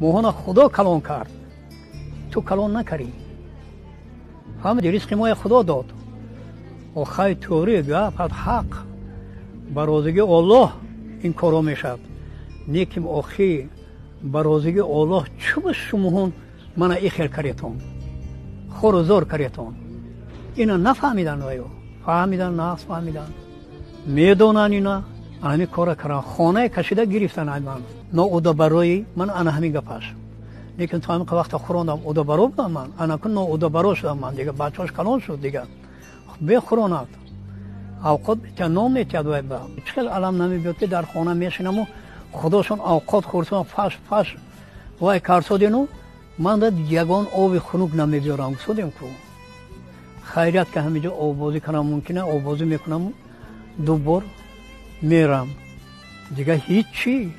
موهانا خدا کلان کرد، تو کلان نکردی. فهمیدی؟ رزق ما خدا داد. آخه توری گفت حق برازگی الله این کارا میشد. نیکیم آخی برازگی الله چوب شماهون من ای خیر کردتون، خور و زور کردتون. اینا نفهمیدن ویو، فهمیدن نه فهمیدن. میدونن اینا همین کارا کردن، خانه کشیده گرفتن من. نه اودا برای من انا همین گپش. لیکن تا همین وقت خوراندم اودا برو بودم من. انا کن نه اودا برو شدم من دیگه، بچه‌اش کلان شد دیگه. بخوراند. اوقات نام میتیاد و با. چقدر علم نمیبود که در خانه میشینم و خداشون اوقات خورسون فش وای کارسودینو من داد یگان آب خنک نمیبیارم سودیم کو. خیریت که همینجا آبازی کنم ممکنه آبازی میکنم دو بار میرم دیگه هیچی